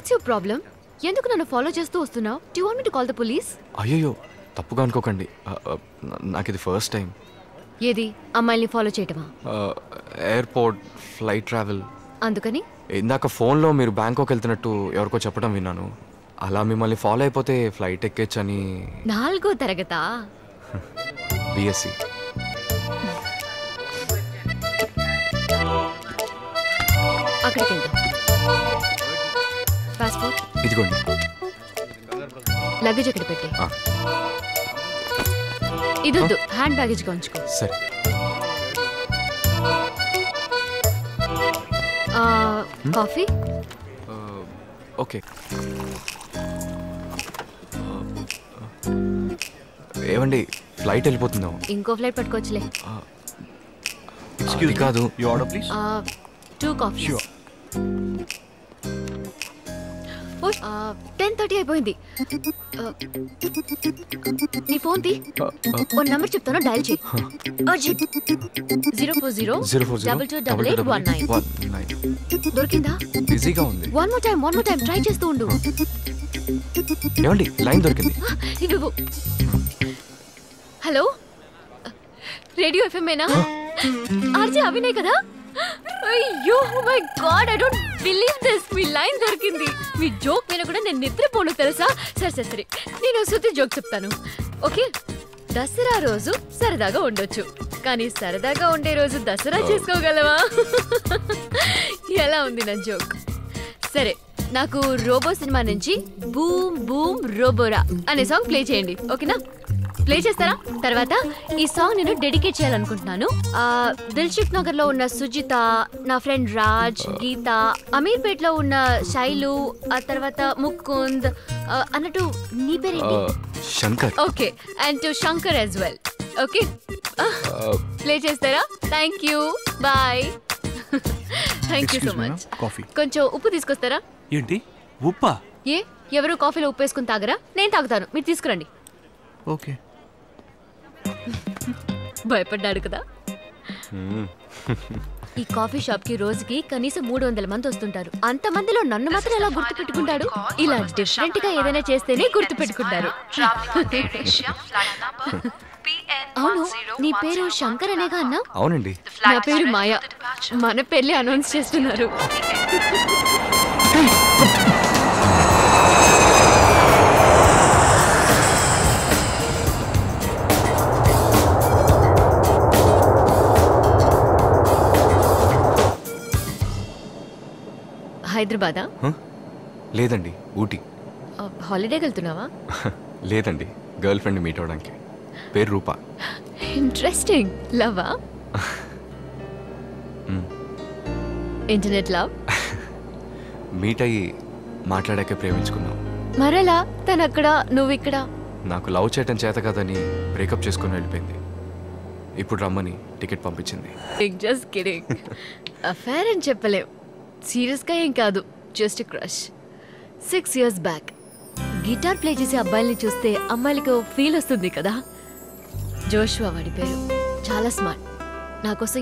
What's your problem? ఎందుకు నన్ను follow చేస్తూ వస్తున్నావు? Do you want me to call the police? అయ్యో తప్పుగా అనుకోకండి, నాకు ఇది ఫస్ట్ టైం. ఏది అమ్మాయిల్ని ఫాలో చేయటమా? Airport, flight travel. అందుకని ఇందాక ఫోన్లో మీరు బ్యాంకాక్ వెళ్తున్నట్టు ఎవరికో చెప్పడం విన్నాను. అలా మిమ్మల్ని ఫాలో అయిపోతే ఫ్లైట్ ఎక్కేచ్చని. 4వ తరగతా? బిఎస్సి. అక్కడికి వెళ్దాం. పాస్పోర్ట్ ఇదిగోండి. లగేజ్ అక్కడ పెట్టే. ఇదొద్దు, హ్యాండ్ బ్యాగేజ్గా ఉంచుకో. సరే. కాఫీ? ఓకే. ఏమండి, ఫ్లైట్ వెళ్ళిపోతుందాం. ఇంకో ఫ్లైట్ పట్టుకోవచ్చులే. ఎక్స్క్యూజ్ కాదు. You order please. 2 కాఫీ. 10:30 అయిపోయింది. నీ ఫోన్ తీ. ఓ నంబర్ చెప్తాను, డయల్ చేయి. 040-2288-19. దొరికిందా? బిజీగా ఉంది. వన్ మోర్ టైం ట్రై చేస్తూ ఉండు. ఏమండి, లైన్ దొరికింది. ఇవ్వు. హలో, రేడియో ఎఫ్ఎంఏనా? ఆర్జే అవినే కదా? అయ్యో my god, I don't believe this. మీ లైన్ దొరికింది. మీ జోక్ విన కూడా నేను నిద్రపోను తెలుసా? సరే నేను శృతి జోక్ చెప్తాను, ఓకే? దసరా రోజు సరదాగా ఉండొచ్చు, కానీ సరదాగా ఉండే రోజు దసరా చేసుకోగలవా? ఎలా ఉంది నా జోక్? సరే, నాకు రోబో సినిమా నుంచి బూమ్ బూమ్ రోబోరా అనే సాంగ్ ప్లే చేయండి, ఓకేనా? ప్లే చేస్తారా? తర్వాత ఈ సాంగ్ నేను డెడికేట్ చేయాలనుకుంటున్నాను. దిల్సుఖ్ నగర్ లో ఉన్న సుజిత, నా ఫ్రెండ్ రాజ్, గీత, అమీర్పేట్ లో ఉన్న శైలు, ఆ తర్వాత ముకుంద్, అన్నట్టు నీ పేరేంటి? Shankar. Okay, and to Shankar as well. Okay, play చేస్తారా? Thank you, bye. Thank you so much. కొంచెం ఉప్పు తీసుకొస్తారా? ఏంటి ఉప్పా? ఏ, ఎవరు కాఫీలో ఉప్పు వేసుకుని తాగరా? నేను తాగుతాను, మీరు తీసుకురండి. ఓకే. భయపడ్డాడు కదా? ఈ కాఫీ షాప్ కి రోజుకి కనీసం 300 మంది వస్తుంటారు. అంతమందిలో నన్ను మాత్రం ఎలా గుర్తు పెట్టుకుంటాడు? ఇలా డిఫరెంట్ గా ఏదైనా చేస్తేనే గుర్తు పెట్టుకుంటారు. అవును, నీ పేరు శంకర్ అనేగా అన్నా? అవునండి. నా పేరు మాయా. మన పెళ్లి అనౌన్స్ చేస్తున్నారు. హైదరాబాదా? లేదండి, ఊటీ. హాలిడేకి వెళ్తున్నావా? లేదండి, గర్ల్ ఫ్రెండ్ మీట్ అవడానికి. పేరు రూపా. ఇంట్రెస్టింగ్. లవా? Internet love? మీట్ అయ్యి మాట్లాడాకే ప్రేమించుకున్నాం. మరలా తనక్కడ, నువ్వు ఇక్కడ. నాకు లవ్ చేయటం చేత కదని బ్రేకప్ చేసుకుని వెళ్ళిపోయింది. ఇప్పుడు రమ్మని టికెట్ పంపించింది. Just kidding. అఫైర్ అని చెప్పలేం, సీరియస్గా ఏం కాదు, just crush. 6 years back guitar play చేసే అబ్బాయిల్ని చూస్తే అమ్మాయిలకు ఫీల్ వస్తుంది కదా. జోషువా వాడి పేరు. చాలా స్మార్ట్. నా కోసం